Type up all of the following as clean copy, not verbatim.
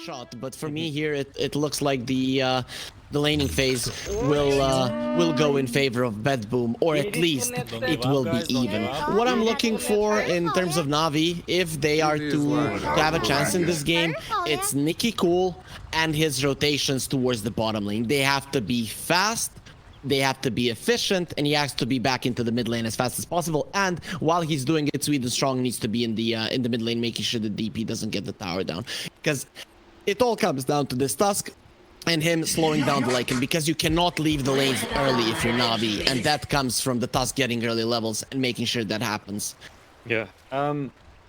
shot, but for me here, it looks like the laning phase will go in favor of BetBoom, or at least it will be even. What I'm looking for in terms of Navi, if they are to have a chance in this game, it's Nicky Cool and his rotations towards the bottom lane. They have to be fast, they have to be efficient, and he has to be back into the mid lane as fast as possible. And while he's doing it, Sweden Strong needs to be in the mid lane, making sure the DP doesn't get the tower down, because it all comes down to this Tusk and him slowing down the Lycan, because you cannot leave the lanes early if you're Navi, and that comes from the Tusk getting early levels and making sure that happens. Yeah.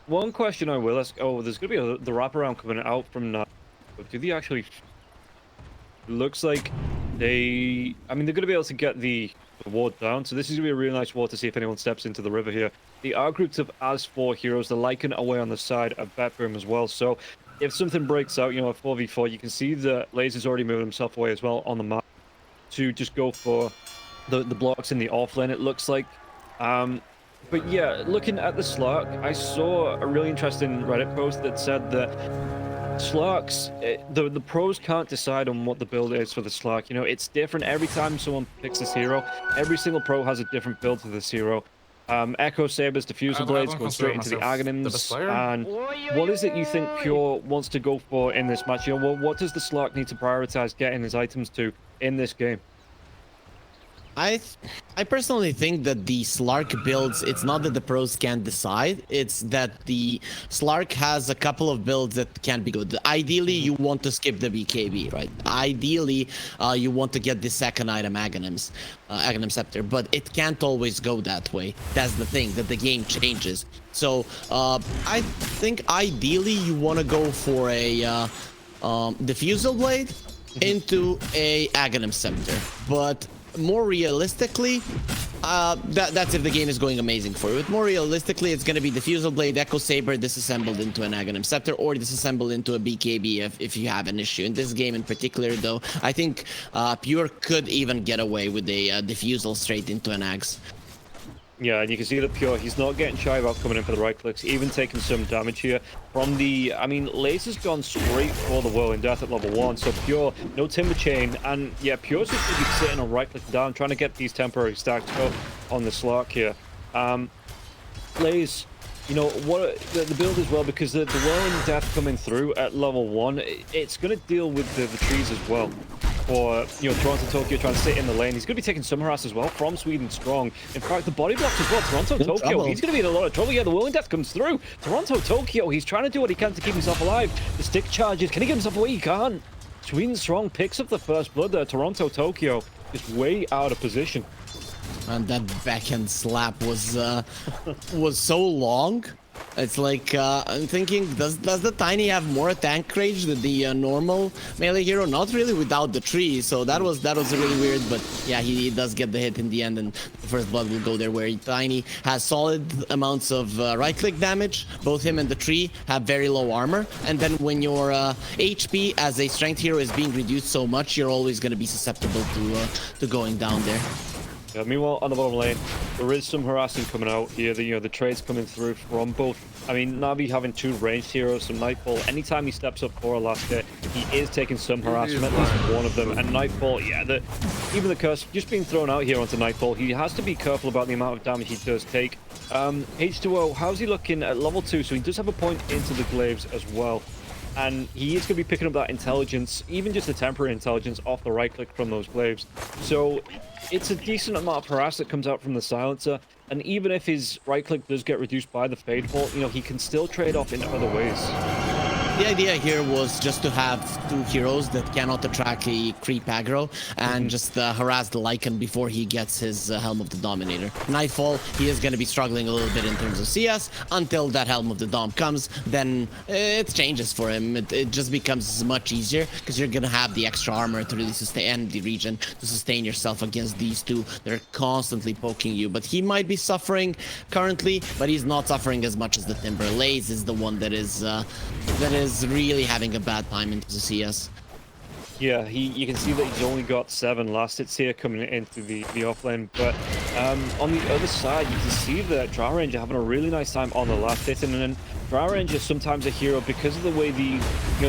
One question I will ask. Oh, there's gonna be the wraparound coming out from Navi. Do they actually? Looks like they. I mean, they're gonna be able to get the ward down. So this is gonna be a really nice ward to see if anyone steps into the river here. The are grouped up as 4 heroes. The Lycan away on the side of BetBoom as well. So if something breaks out, you know, a 4v4, you can see the Laser's already moving himself away as well on the map to just go for the blocks in the off lane, it looks like. But yeah, looking at the Slark, I saw a really interesting Reddit post that said that Slarks, the pros can't decide on what the build is for the Slark. You know, it's different every time someone picks this hero. Every single pro has a different build for this hero. Echo Sabers, Diffuser Blades, going straight into the Aghanims. And what is it you think Pure wants to go for in this match? You know, what does the Slark need to prioritize getting his items to in this game? I personally think that the Slark builds, it's not that the pros can't decide, it's that the Slark has a couple of builds that can be good. Ideally, you want to skip the BKB, right? Ideally, you want to get the second item, Aghanim Scepter, but it can't always go that way. That's the thing, that the game changes. So, I think ideally you want to go for a Diffusal Blade into a Aghanim Scepter, but more realistically, that's if the game is going amazing for you. But more realistically, it's going to be Diffusal Blade, Echo Saber disassembled into an Aghanim Scepter, or disassembled into a BKB if you have an issue. In this game in particular, though, I think Pure could even get away with a Diffusal straight into an Axe. Yeah, and you can see that Pure, he's not getting shy about coming in for the right clicks, even taking some damage here from the... I mean, Laser's gone straight for the Whirling Death at level 1, so Pure, no Timber Chain, and yeah, Pure's just going to be sitting on right click down, trying to get these temporary stacks up on the Slark here. Blaze, you know, what the build as well, because the Whirling Death coming through at level 1, it's going to deal with the trees as well. Or, you know, Toronto Tokyo trying to sit in the lane. He's going to be taking some harass as well from Sweden Strong. In fact, the body blocks as well. Toronto Tokyo, he's going to be in a lot of trouble. Yeah, the Whirling Death comes through. Toronto Tokyo, he's trying to do what he can to keep himself alive. The stick charges. Can he get himself away? He can't. Sweden Strong picks up the first blood there. Toronto Tokyo is way out of position. And that backhand slap was so long. It's like, I'm thinking, does the Tiny have more tank rage than the normal melee hero? Not really without the tree, so that was really weird, but yeah, he does get the hit in the end, and the first blood will go there, where Tiny has solid amounts of right-click damage. Both him and the tree have very low armor, and then when your HP as a strength hero is being reduced so much, you're always going to be susceptible to going down there. Yeah, meanwhile, on the bottom lane, there is some harassing coming out here. The trades coming through from both. I mean, Navi having 2 ranged heroes, some Nightfall. Anytime he steps up for a last hit, he is taking some harassment, at least one of them. And Nightfall, yeah, even the curse just being thrown out here onto Nightfall, he has to be careful about the amount of damage he does take. H2O, how's he looking at level 2? So he does have a point into the glaives as well. And he is going to be picking up that intelligence, even just a temporary intelligence, off the right click from those glaives. So it's a decent amount of harass that comes out from the silencer. And even if his right click does get reduced by the Fade Bolt, you know, he can still trade off in other ways. The idea here was just to have 2 heroes that cannot attract a creep aggro and just harass the Lycan before he gets his Helm of the Dominator. Nightfall, he is going to be struggling a little bit in terms of CS until that Helm of the Dom comes. Then it changes for him. It just becomes much easier because you're going to have the extra armor to really sustain, and the regen to sustain yourself against these 2. They're constantly poking you, but he might be suffering currently, but he's not suffering as much as the Timber. Laze is the one that is really having a bad time into the CS. Yeah, you can see that he's only got 7 last hits here coming into the off lane, but on the other side, you can see that Drow Ranger having a really nice time on the last hit, and then Drow Ranger is sometimes a hero because of the way the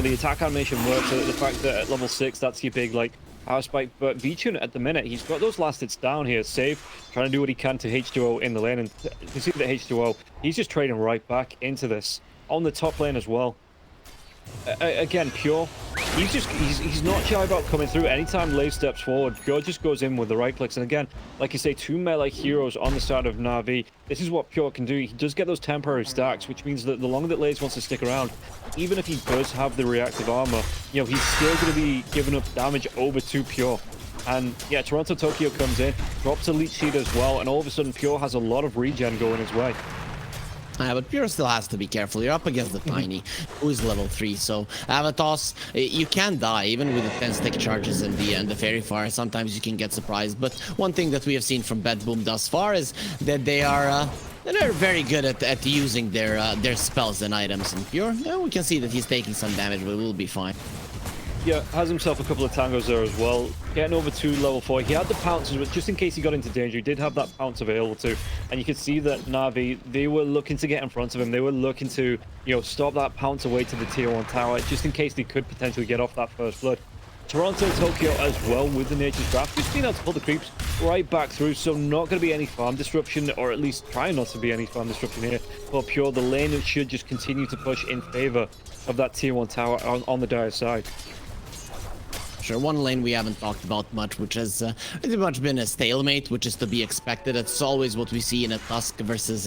the attack animation works. The fact that at level 6, that's your big like power spike. But Vichun at the minute, he's got those last hits down here, safe, trying to do what he can to H2O in the lane, and you can see that H2O, he's just trading right back into this on the top lane as well. Again, Pure, he's not shy about coming through. Anytime Lave steps forward, Pure just goes in with the right clicks. And again, like you say, 2 melee heroes on the side of Navi. This is what Pure can do. He does get those temporary stacks, which means that the longer that Lave wants to stick around, even if he does have the reactive armor, he's still going to be giving up damage over to Pure. And yeah, Toronto Tokyo comes in, drops a leech seed as well, and all of a sudden Pure has a lot of regen going his way. But Pure still has to be careful. You're up against the Tiny, who is level 3. So Avatos, you can die even with the 10-stick charges and the Fairy Fire. Sometimes you can get surprised. But one thing that we have seen from BetBoom thus far is that they're very good at using their spells and items. And Pure, we can see that he's taking some damage, but we'll be fine. Yeah, has himself a couple of tangos there as well. Getting over to level 4. He had the pounces, but just in case he got into danger, he did have that pounce available too. And you could see that Navi, they were looking to get in front of him. They were looking to, stop that pounce away to the tier 1 tower, just in case they could potentially get off that first blood. Toronto Tokyo as well with the Nature's Draft, just being able to pull the creeps right back through, so not going to be any farm disruption, or at least trying not to be any farm disruption here. For Pure, the lane should just continue to push in favor of that tier 1 tower on the dire side. Sure, one lane we haven't talked about much, which has pretty much been a stalemate, which is to be expected. It's always what we see in a Tusk versus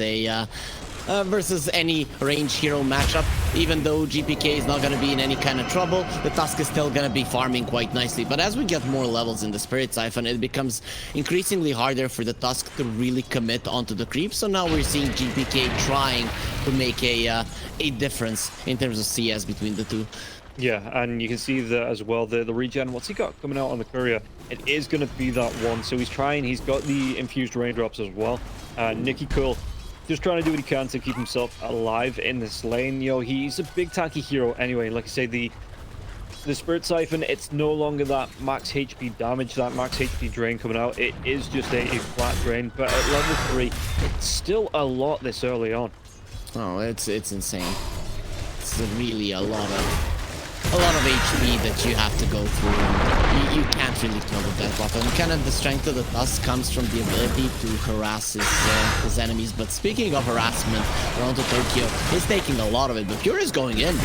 versus any range hero matchup. Even though GPK is not going to be in any kind of trouble, the Tusk is still going to be farming quite nicely. But as we get more levels in the Spirit Siphon, it becomes increasingly harder for the Tusk to really commit onto the creep. So now we're seeing GPK trying to make a difference in terms of CS between the two. Yeah, and you can see that as well, the regen, what's he got coming out on the courier? It is going to be that one, so he's got the infused raindrops as well. Nicky Cool, just trying to do what he can to keep himself alive in this lane. He's a big tanky hero anyway. Like I say, the Spirit Siphon, it's no longer that max HP damage, that max HP drain coming out. It is just a flat drain, but at level 3, it's still a lot this early on. Oh, it's insane. It's really a lot of HP that you have to go through, and you can't really kill with that bottom. Kind of the strength of the Tusk comes from the ability to harass his enemies. But speaking of harassment, Toronto Tokyo is taking a lot of it, but Pure is going in.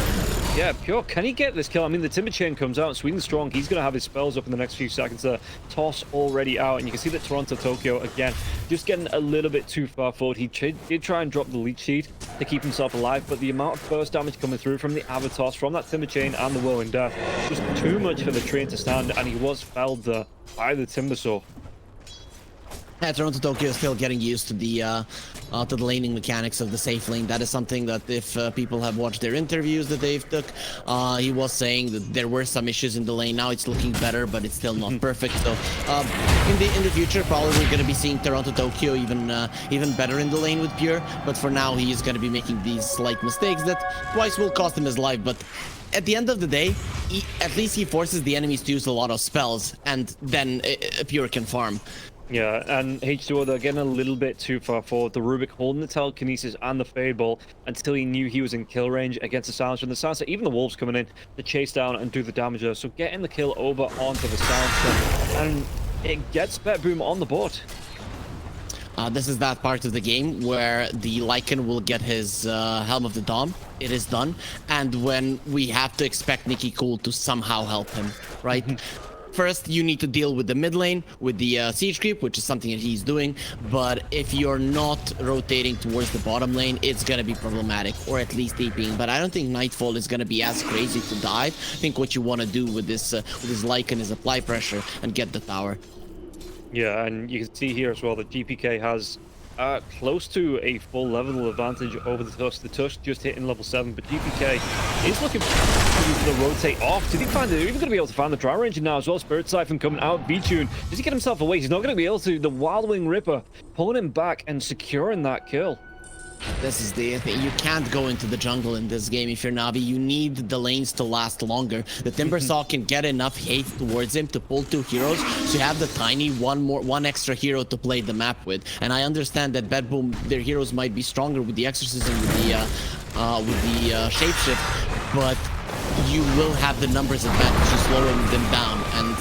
Yeah, Pure, can he get this kill? I mean, the Timber Chain comes out, Sweden Strong, he's going to have his spells up in the next few seconds. Toss already out, and you can see that Toronto Tokyo, again, just getting a little bit too far forward. He did try and drop the leech seed to keep himself alive, but the amount of burst damage coming through from the Avatos, from that Timber Chain and the Whirling Death, was too much for the train to stand, and he was felled there by the Timbersaw. Yeah, Toronto Tokyo is still getting used to the laning mechanics of the safe lane. That is something that if people have watched their interviews that they've took, he was saying that there were some issues in the lane. Now it's looking better, but it's still not perfect. So in the future, probably we're going to be seeing Toronto Tokyo even better in the lane with Pure. But for now, he is going to be making these slight mistakes that twice will cost him his life. But at the end of the day, at least he forces the enemies to use a lot of spells, and then Pure can farm. Yeah, and H2O, they're getting a little bit too far forward. The Rubik holding the Telekinesis and the Fade Ball until he knew he was in kill range against the Silencer. And the Silencer, even the Wolves coming in to chase down and do the damage there. So getting the kill over onto the Silencer, and it gets BetBoom on the board. This is that part of the game where the Lycan will get his Helm of the Dawn. It is done. And when we have to expect Nicky Cool to somehow help him, right? First, you need to deal with the mid lane, with the siege creep, which is something that he's doing. But if you're not rotating towards the bottom lane, it's going to be problematic, or at least TPing. But I don't think Nightfall is going to be as crazy to dive. I think what you want to do with this Lycan is apply pressure and get the tower. Yeah, and you can see here as well that GPK has close to a full level advantage over the Tusk. The Tusk just hitting level 7, but GPK is looking for the rotate off. Did he find it? Even going to be able to find the Drow Ranger now as well. Spirit Siphon coming out. V-Tune. Does he get himself away? He's not going to be able to. The Wild Wing Ripper pulling him back and securing that kill. This is the thing. You can't go into the jungle in this game if you're Navi. You need the lanes to last longer. The Timbersaw can get enough hate towards him to pull 2 heroes, so you have the Tiny one extra hero to play the map with. And I understand that BetBoom, their heroes might be stronger with the Exorcism, with the Shapeshift, but you will have the numbers advantage to slowing them down. And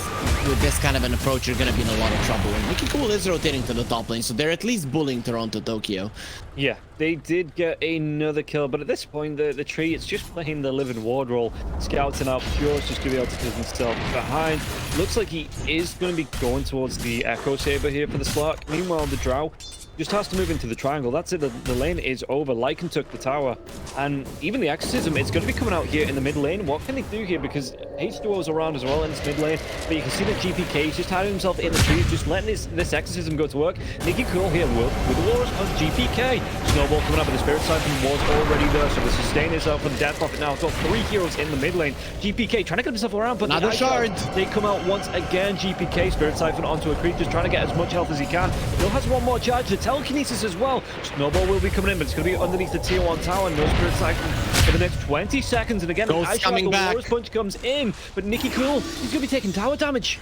with this kind of an approach, you're going to be in a lot of trouble. And Nicky Cool is rotating to the top lane, so they're at least bullying Toronto Tokyo. Yeah, they did get another kill, but at this point, the tree, it's just playing the living ward roll. Scouting out, Pure's just going to be able to put himself behind. Looks like he is going to be going towards the Echo Saber here for the Slark. Meanwhile, the Drow just has to move into the triangle. That's it. The lane is over. Lycan took the tower. And even the Exorcism, it's going to be coming out here in the mid lane. What can they do here? Because H2O's around as well in this mid lane. But you can see that GPK is just hiding himself in the trees, just letting this Exorcism go to work. Nicky Cool here with the Walrus on GPK. Snowball coming up, and the Spirit Siphon was already there. So the sustain is out for the Death Prophet now. It's got 3 heroes in the mid lane. GPK trying to get himself around, but another shard. They come out once again. GPK, Spirit Siphon onto a creep, just trying to get as much health as he can. Still has one more charge. The Telekinesis as well. Snowball will be coming in, but it's going to be underneath the tier 1 tower. No Spirit Siphon for the next 20 seconds. And again, the Walrus Punch comes in, but Nicky Cool, he's going to be taking tower damage.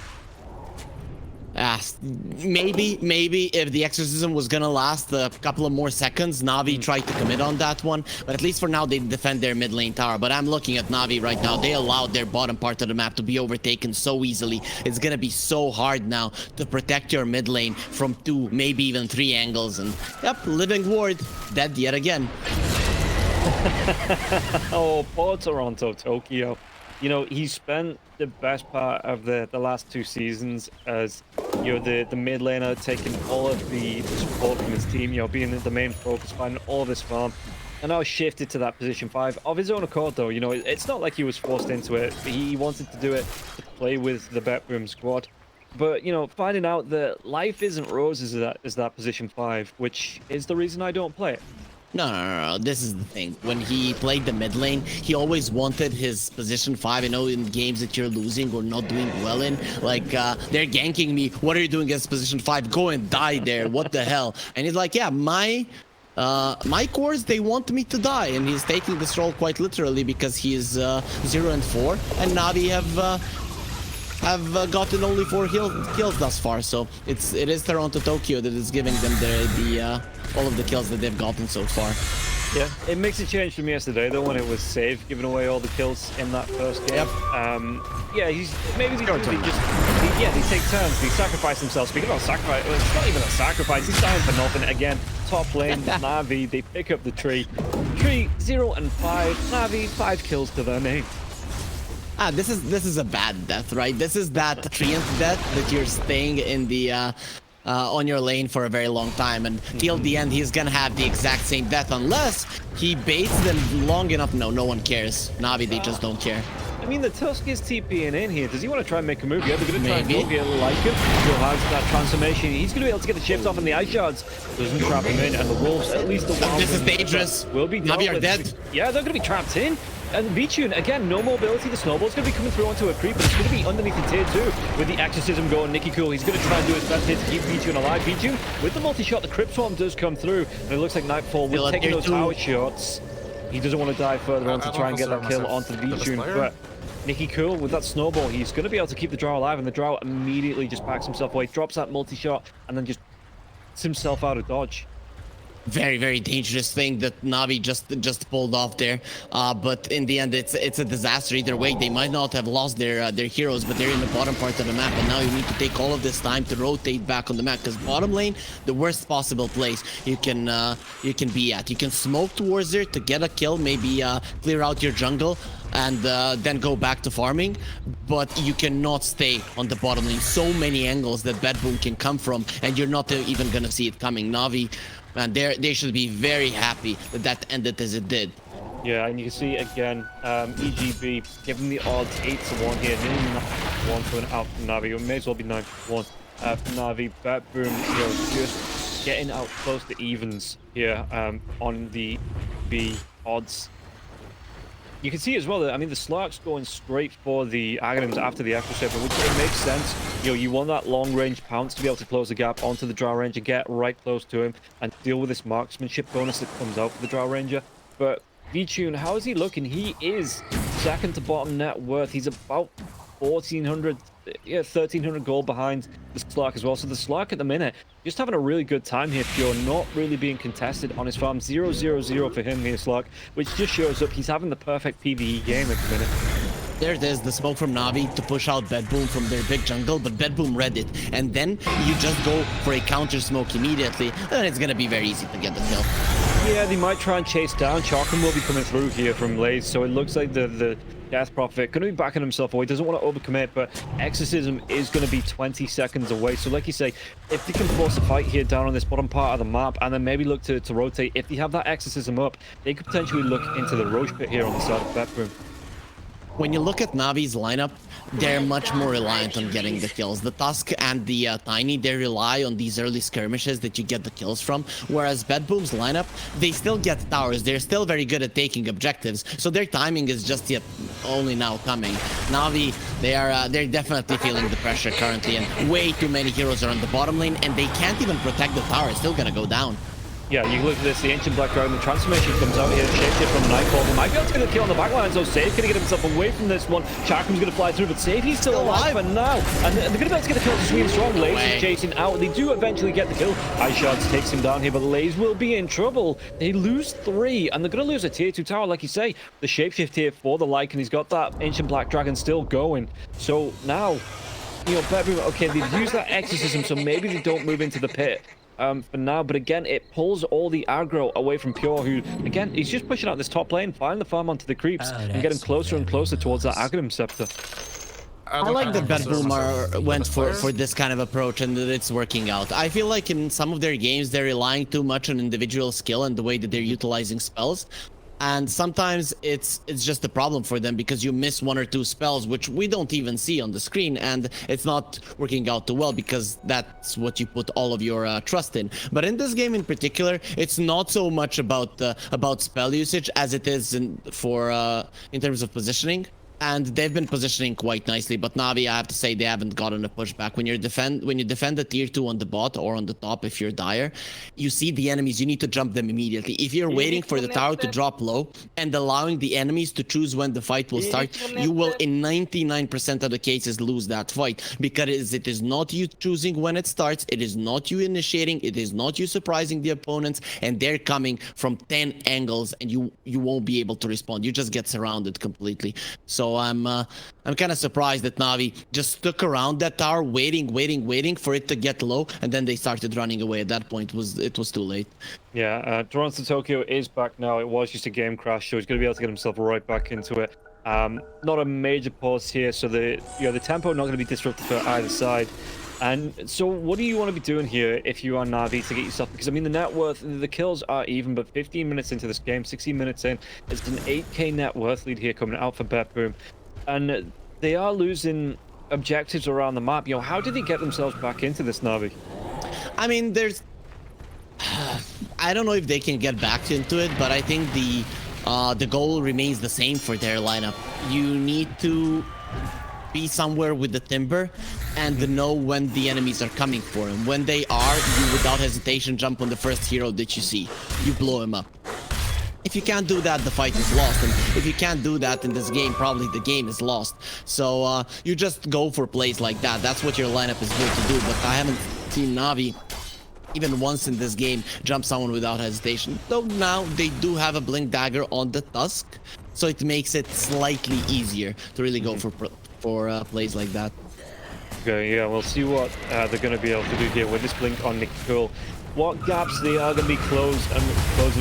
Maybe if the Exorcism was gonna last a couple of more seconds, Navi tried to commit on that one, but at least for now they defend their mid lane tower. But I'm looking at Navi right now. They allowed their bottom part of the map to be overtaken so easily. It's gonna be so hard now to protect your mid lane from 2, maybe even 3 angles. And yep, Living Ward dead yet again. Oh, poor Toronto Tokyo. You know, he spent the best part of the last 2 seasons as, you know, the mid laner, taking all of the support from his team, you know, being the main focus, finding all of his farm, and now shifted to that position 5 of his own accord. Though, you know, it's not like he was forced into it. He wanted to do it to play with the BetBoom squad. But, you know, finding out that life isn't roses is that position 5, which is the reason I don't play it. No. This is the thing. When he played the mid lane, he always wanted his position 5. I know in games that you're losing or not doing well in, like, they're ganking me. What are you doing against position 5? Go and die there. What the hell? And he's like, yeah, my cores, they want me to die. And he's taking this role quite literally because he is 0 and 4. And Navi have gotten only 4 kills thus far. So it is Toronto Tokyo that is giving them all of the kills that they've gotten so far. Yeah, it makes a change from yesterday though, when it was Save giving away all the kills in that first game. Yep. Yeah, they take turns, they sacrifice themselves. Speaking about sacrifice, it's not even a sacrifice, he's dying for nothing. Again, top lane, Navi, they pick up the tree. Tree 0 and 5, Navi 5 kills to their name. This is a bad death, right? This is that treant death that you're staying in the on your lane for a very long time, and till the end he's gonna have the exact same death unless he baits them long enough. No one cares. Navi, they just don't care. I mean, the Tusk is TPing in here. Does he want to try and make a move? Yeah, they're going to try and go here. Lycan still has that transformation. He's going to be able to get the shift off on the Ice Shards. Doesn't trap him in, and the Wolves, at least the Wild... This is dangerous. Will be Navi are dead. Yeah, they're going to be trapped in. And Vichun, again, no mobility. The Snowball's going to be coming through onto a creep, but it's going to be underneath the tier 2 with the Exorcism going. Nicky Cool, he's going to try and do his best here to keep Vichun alive. Vichun, with the multi-shot, the Crypt Swarm does come through, and it looks like Nightfall will taking those tower shots. He doesn't want to dive further on to try and get that kill onto Vichun, but Nicky Cool, with that Snowball, he's going to be able to keep the Drow alive, and the Drow immediately just backs himself away, drops that multi-shot, and then just gets himself out of dodge. Very dangerous thing that Navi just pulled off there, but in the end it's a disaster either way. They might not have lost their heroes, but they're in the bottom part of the map, and now you need to take all of this time to rotate back on the map, because bottom lane, the worst possible place you can be at. You can smoke towards there to get a kill, maybe clear out your jungle, and then go back to farming, but you cannot stay on the bottom lane. So many angles that BetBoom can come from, and you're not even gonna see it coming. Navi, man, they should be very happy that ended as it did. Yeah, and you can see again, EGB giving the odds 8-1 here, nearly 9-1 for an out from Navi. It may as well be 9-1 for Navi. BetBoom, you know, just getting out close to evens here on the B odds. You can see as well that, I mean, the Slark's going straight for the Aghanims after the Echo Shaper, which it makes sense. You know, you want that long-range pounce to be able to close the gap onto the Drow Ranger, get right close to him, and deal with this marksmanship bonus that comes out for the Drow Ranger. But V-Tune, how is he looking? He is second to bottom net worth. He's about 1,400, yeah, 1,300 gold behind the Slark as well. So the Slark at the minute, just having a really good time here, Pure, not really being contested on his farm. 0-0-0 for him here, Slark, which just shows up he's having the perfect PvE game at the minute. There it is, the smoke from Navi to push out BetBoom from their big jungle, but BetBoom read it. And then you just go for a counter smoke immediately, and it's gonna be very easy to get the kill. Yeah, they might try and chase down. Chalkham will be coming through here from Lays, so it looks like the Death Prophet going to be backing himself away. Doesn't want to overcommit, but Exorcism is going to be 20 seconds away. So like you say, if they can force a fight here down on this bottom part of the map and then maybe look to rotate, if they have that Exorcism up, they could potentially look into the Roche pit here on the side of BetBoom. When you look at Navi's lineup, they're much more reliant on getting the kills. The Tusk and the Tiny, they rely on these early skirmishes that you get the kills from, whereas BetBoom's lineup, they still get towers. They're still very good at taking objectives, so their timing is just yet only now coming. Navi, they're definitely feeling the pressure currently, and way too many heroes are on the bottom lane, and they can't even protect the tower. It's still gonna go down. Yeah, you look at this, the Ancient Black Dragon, the transformation comes out here, shaped it from Nightfall. They might be able to get a kill on the backline, so Safe going to get himself away from this one. Chakram's going to fly through, but Safe, he's still alive for now. And they're going to be able to get the kill to Sweden Strong. Lays is chasing out. They do eventually get the kill. Ice Shards takes him down here, but Lays will be in trouble. They lose 3, and they're going to lose a tier 2 tower, like you say. The shapeshift here for the Lycan, he's got that Ancient Black Dragon still going. So now, you know, BetBoom, okay, they've used that Exorcism, so maybe they don't move into the pit. For now, but again, it pulls all the aggro away from Pure, who, again, he's just pushing out this top lane, firing the farm onto the creeps, and getting closer and closer towards that Aghanim Scepter. I like that BetBoom went for this kind of approach, and that it's working out. I feel like in some of their games, they're relying too much on individual skill and the way that they're utilizing spells. And sometimes it's just a problem for them because you miss 1 or 2 spells, which we don't even see on the screen, and it's not working out too well because that's what you put all of your trust in. But in this game in particular, it's not so much about spell usage as it is in terms of positioning. And they've been positioning quite nicely, but Navi, I have to say, they haven't gotten a pushback. When you defend the tier 2 on the bot or on the top, if you're dire, you see the enemies, you need to jump them immediately. If you're waiting for the tower to drop low and allowing the enemies to choose when the fight will start, you will in 99% of the cases lose that fight, because it is not you choosing when it starts, it is not you initiating, it is not you surprising the opponents, and they're coming from 10 angles, and you won't be able to respond. You just get surrounded completely. So I'm kind of surprised that Navi just stuck around that tower, waiting for it to get low, and then they started running away. At that point, it was too late. Yeah, Toronto Tokyo is back now. It was just a game crash, so he's going to be able to get himself right back into it. Not a major pause here, so the tempo not going to be disrupted for either side. And so what do you want to be doing here if you are Navi to get yourself, because I mean the net worth, the kills are even, but 15 minutes into this game, 16 minutes in, it's an 8k net worth lead here coming out for BetBoom, and they are losing objectives around the map. You know, how did they get themselves back into this, Navi? I mean, I don't know if they can get back into it, but I think the goal remains the same for their lineup. You need to be somewhere with the timber and know when the enemies are coming for him. When they are, you without hesitation jump on the first hero that you see. You blow him up. If you can't do that, the fight is lost, and if you can't do that in this game, probably the game is lost. So you just go for plays like that. That's what your lineup is built to do, but I haven't seen Navi even once in this game jump someone without hesitation. Though now they do have a Blink Dagger on the Tusk, so it makes it slightly easier to really go for plays like that. Okay, yeah, we'll see what they're going to be able to do here with this Blink on Nicole. What gaps they are going to be closing,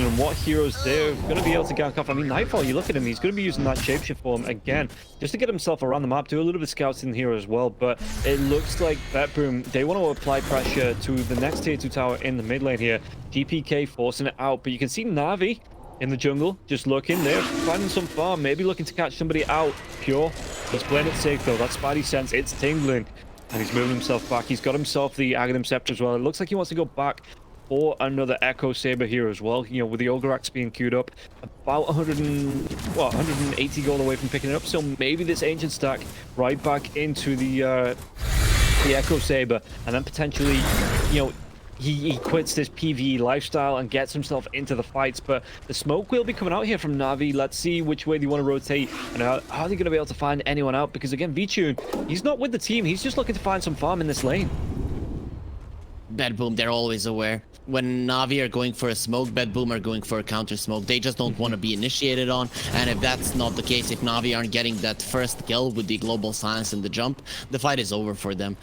and what heroes they're going to be able to gank off. I mean, Nightfall, you look at him, he's going to be using that shapeshift form again, just to get himself around the map, do a little bit of scouting here as well. But it looks like BetBoom, they want to apply pressure to the next tier 2 tower in the mid lane here. GPK forcing it out, but you can see Navi in the jungle, just looking there, finding some farm, maybe looking to catch somebody out. Pure, he's playing it safe though, that Spidey sense, it's tingling. And he's moving himself back. He's got himself the Aghanim Scepter as well. It looks like he wants to go back for another Echo Saber here as well. You know, with the Ogre being queued up, about 180 gold away from picking it up. So maybe this Ancient stack right back into the Echo Saber, and then potentially, you know, he quits this PvE lifestyle and gets himself into the fights. But the smoke will be coming out here from Navi. Let's see which way they want to rotate, and how are they going to be able to find anyone out? Because again, VTune, he's not with the team. He's just looking to find some farm in this lane. BetBoom, they're always aware. When Navi are going for a smoke, BetBoom are going for a counter smoke. They just don't want to be initiated on. And if that's not the case, if Navi aren't getting that first kill with the global silence and the jump, the fight is over for them.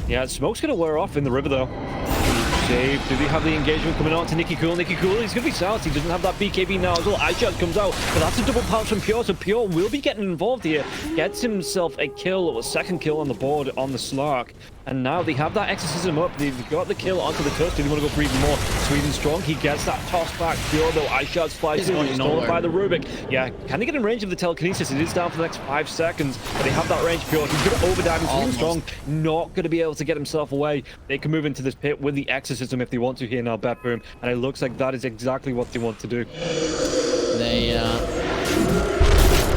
Yeah, smoke's going to wear off in the river, though. Save. Do they have the engagement coming out to Nicky Cool? Nicky Cool, he's going to be south. He doesn't have that BKB now as well. Ice Shot comes out, but that's a double pounce from Pure, so Pure will be getting involved here. Gets himself a kill, or a second kill on the board on the Slark. And now they have that exorcism up. They've got the kill onto the Tusk. Do they want to go for even more? Sweden Strong, he gets that toss back. Pure, though, Ice Shots flies in. He's stolen by the Rubik. Yeah, can they get in range of the telekinesis? It is down for the next 5 seconds, but they have that range. Pure, he's going to overdive him. Sweden Strong, not going to be able to get himself away. They can move into this pit with the exorcism if they want to here now, BetBoom. And it looks like that is exactly what they want to do.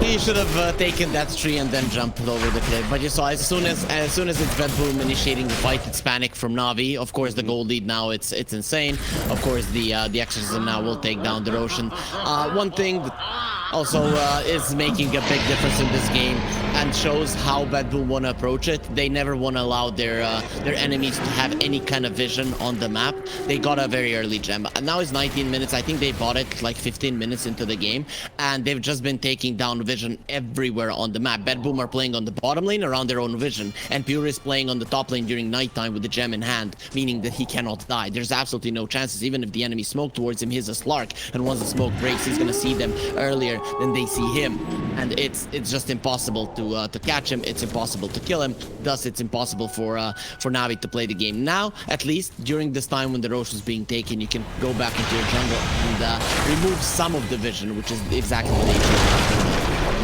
He should have taken that tree and then jumped over the cliff. But you saw as soon as it's BetBoom initiating the fight, it's panic from Navi. Of course, the gold lead now it's insane. Of course, the exorcism now will take down the Roshan. One thing that also is making a big difference in this game and shows how BetBoom want to approach it. They never want to allow their enemies to have any kind of vision on the map. They got a very early gem. And now it's 19 minutes. I think they bought it like 15 minutes into the game, and they've just been taking down vision everywhere on the map. BetBoom are playing on the bottom lane around their own vision, and Pure is playing on the top lane during nighttime with the gem in hand, meaning that he cannot die. There's absolutely no chances. Even if the enemy smoke towards him, he's a Slark, and once the smoke breaks, he's gonna see them earlier than they see him, and it's just impossible to catch him. It's impossible to kill him. Thus, it's impossible for Navi to play the game. Now, at least during this time when the Rosh is being taken, you can go back into your jungle and remove some of the vision, which is exactly what they should.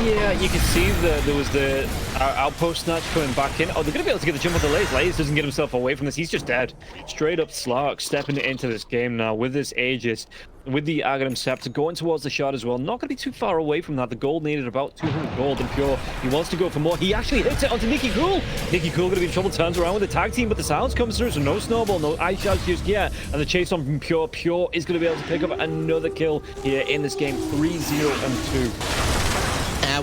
Yeah, you can see that there was the outpost snatch coming back in. Oh, they're going to be able to get the jump on the Laze. Laze doesn't get himself away from this. He's just dead. Straight up Slark stepping into this game now with this Aegis, with the Aghanim Scepter going towards the shot as well. Not going to be too far away from that. The gold needed about 200 gold, and Pure, he wants to go for more. He actually hits it onto Nicky Cool. Nicky Cool going to be in trouble, turns around with the tag team, but the sounds comes through, so no snowball, no ice shots just yet. And the chase on from Pure. Pure is going to be able to pick up another kill here in this game. 3-0-2.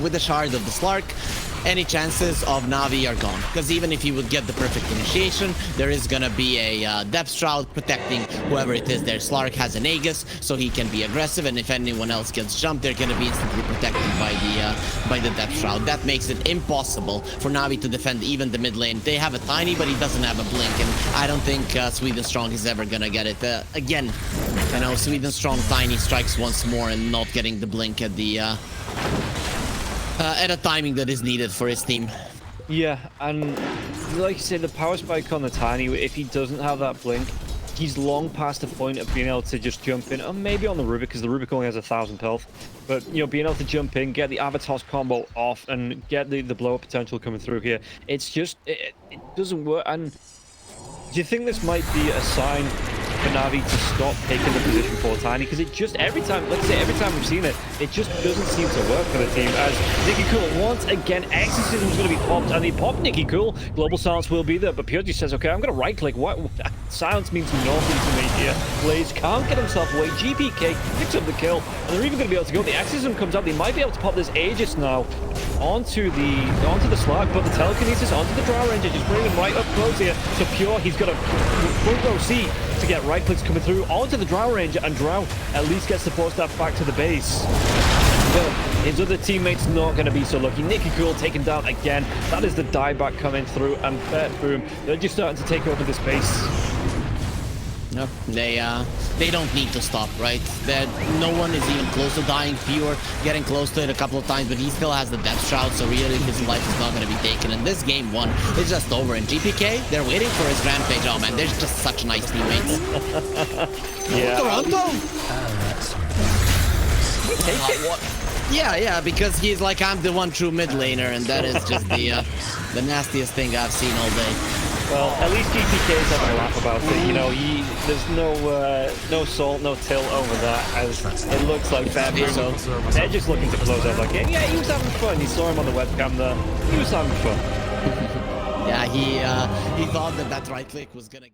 With the shard of the Slark, any chances of Navi are gone. Because even if he would get the perfect initiation, there is gonna be a Depth Shroud protecting whoever it is there. Slark has an Aegis, so he can be aggressive, and if anyone else gets jumped, they're gonna be instantly protected by the Depth Shroud. That makes it impossible for Navi to defend even the mid lane. They have a Tiny, but he doesn't have a Blink, and I don't think Sweden Strong is ever gonna get it. Again, you know, Sweden Strong Tiny strikes once more and not getting the Blink at the at a timing that is needed for his team. Yeah, and like you said, the power spike on the Tiny, if he doesn't have that Blink, he's long past the point of being able to just jump in, or maybe on the Rubik, because the Rubik only has 1,000 health. But, you know, being able to jump in, get the Avatar's combo off, and get the blow-up potential coming through here, it's just, it doesn't work. And do you think this might be a sign for Navi to stop taking the position for Tiny? Because it just, every time, like I say, every time we've seen it, it just doesn't seem to work for the team. As Nicky Cool, once again, Exorcism's going to be popped, and they pop Nicky Cool. Global Silence will be there, but Pure says, okay, I'm going to right-click. What? Silence means nothing to me here. Blaze can't get himself away. GPK picks up the kill, and they're even going to be able to go. The Exorcism comes out. They might be able to pop this Aegis now onto the Slark, but the telekinesis onto the Drow Ranger, just bringing him right up close here. So Pure, he's got a front row seat to get right clicks coming through onto the Drow Ranger, and Drow at least gets the force staff back to the base. But his other teammates not going to be so lucky. Nicky Cool taken down again. That is the dieback coming through, and BetBoom, they're just starting to take over this base. Yep, they don't need to stop, right? No one is even close to dying. Pure getting close to it a couple of times, but he still has the Depth Shroud, so really his life is not going to be taken. And this game one is just over. And GPK, they're waiting for his rampage. Oh man, they're just such nice teammates. Yeah. Toronto? What? Yeah, because he's like, I'm the one true mid laner, and that is just the nastiest thing I've seen all day. Well, at least GPK's having a laugh about it. You know, there's no salt, no tilt over that. As it looks like BetBoom, they're just looking to close out that game. Yeah, he was having fun. You saw him on the webcam there. He was having fun. Yeah, he thought that right click was gonna.